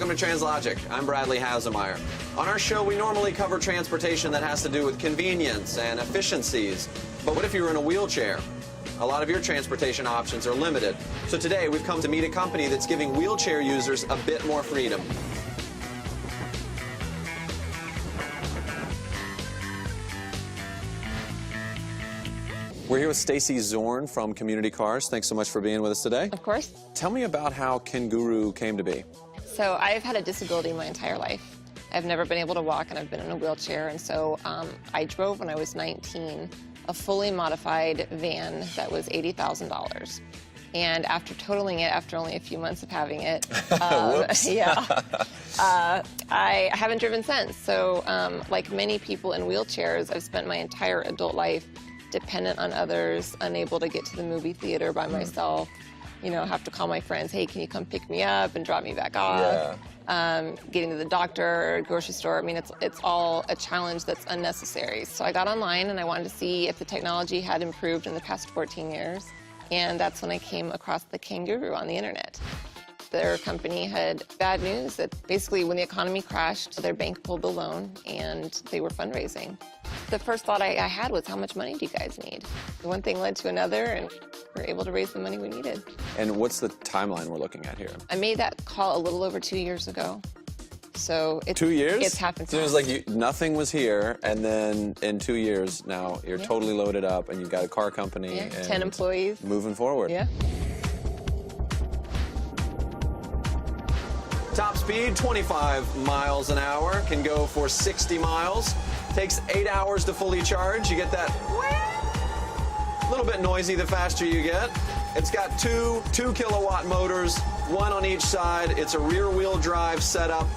Welcome to Translogic. I'm Bradley Hasemeyer. On our show, we normally cover transportation that has to do with convenience and efficiencies. But what if you're in a wheelchair? A lot of your transportation options are limited. So today, we've come to meet a company that's giving wheelchair users a bit more freedom. We're here with Stacy Zorn from Community Cars. Thanks so much for being with us today. Of course. Tell me about how Kenguru came to be. So I've had a disability my entire life. I've never been able to walk, and I've been in a wheelchair. And so I drove when I was 19 a fully modified van that was $80,000. And after totaling it, after only a few months of having it, I haven't driven since. So like many people in wheelchairs, I've spent my entire adult life dependent on others, unable to get to the movie theater by myself, you know, have to call my friends, hey, can you come pick me up and drop me back off? Getting to the doctor, grocery store, I mean, it's all a challenge that's unnecessary. So I got online and I wanted to see if the technology had improved in the past 14 years. And that's when I came across the Kenguru on the internet. Their company had bad news that basically when the economy crashed, their bank pulled the loan and they were fundraising. The first thought I had was, how much money do you guys need? One thing led to another, and we were able to raise the money we needed. And what's the timeline we're looking at here? I made that call a little over 2 years ago. So it's 2 years? It's happened So it was like nothing was here, and then in 2 years now you're totally loaded up, and you've got a car company. Yeah, and 10 employees. Moving forward. Yeah. Top speed, 25 miles an hour, can go for 60 miles. Takes 8 hours to fully charge. You get that a little bit noisy the faster you get. It's got two 2-kilowatt motors, one on each side. It's a rear wheel drive setup.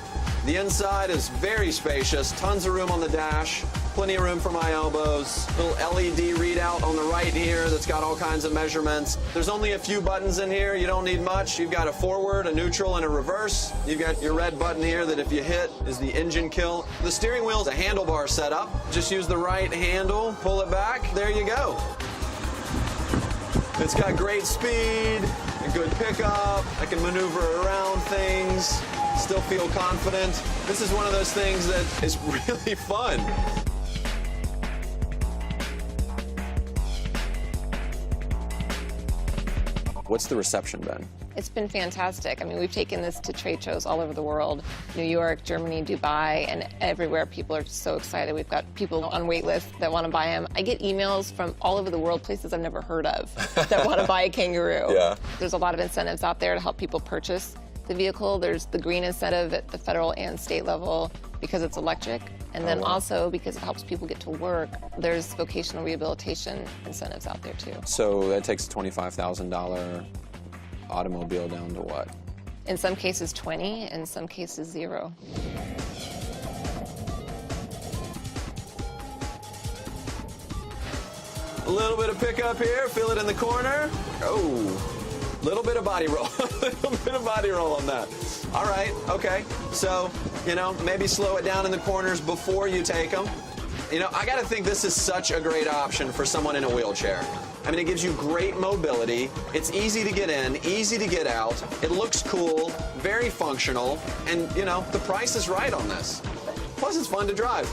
The inside is very spacious, tons of room on the dash, plenty of room for my elbows. Little LED readout on the right here that's got all kinds of measurements. There's only a few buttons in here. You don't need much. You've got a forward, a neutral, and a reverse. You've got your red button here that if you hit is the engine kill. The steering wheel is a handlebar setup. Just use the right handle, pull it back. There you go. It's got great speed, a good pickup. I can maneuver around things, still feel confident. This is one of those things that is really fun. What's the reception been? It's been fantastic. I mean, we've taken this to trade shows all over the world, New York, Germany, Dubai, and everywhere. People are so excited. We've got people on wait lists that want to buy them. I get emails from all over the world, places I've never heard of, that want to buy a Kenguru. Yeah. There's a lot of incentives out there to help people purchase the vehicle. There's the green incentive at the federal and state level because it's electric. And then also because it helps people get to work, there's vocational rehabilitation incentives out there too. So that takes a $25,000 automobile down to what? In some cases 20, in some cases 0. A little bit of pickup here, feel it in the corner. Oh. Little bit of body roll, little bit of body roll on that. All right, okay. So, you know, maybe slow it down in the corners before you take them. You know, I gotta think this is such a great option for someone in a wheelchair. I mean, it gives you great mobility. It's easy to get in, easy to get out. It looks cool, very functional, and, you know, the price is right on this. Plus, it's fun to drive.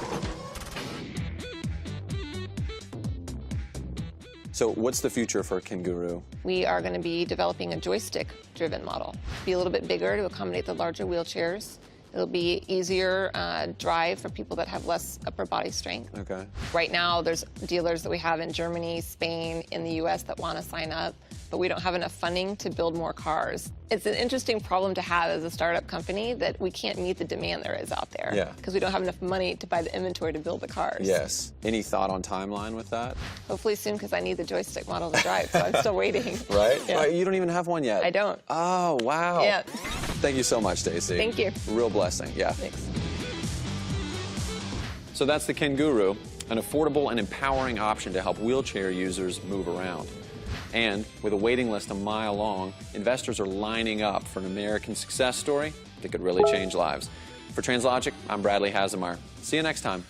So what's the future for Kenguru? We are going to be developing a joystick-driven model. Be a little bit bigger to accommodate the larger wheelchairs. It'll be easier drive for people that have less upper body strength. Okay. Right now, there's dealers that we have in Germany, Spain, in the US that want to sign up, but we don't have enough funding to build more cars. It's an interesting problem to have as a startup company that we can't meet the demand there is out there. Yeah. Because we don't have enough money to buy the inventory to build the cars. Yes. Any thought on timeline with that? Hopefully soon, because I need the joystick model to drive, so I'm still waiting. Right? Yeah. You don't even have one yet. I don't. Oh, wow. Yeah. Thank you so much, Stacy. Thank you. Real blessing, yeah. Thanks. So that's the Kenguru, an affordable and empowering option to help wheelchair users move around. And with a waiting list a mile long, investors are lining up for an American success story that could really change lives. For Translogic, I'm Bradley Hasemeyer. See you next time.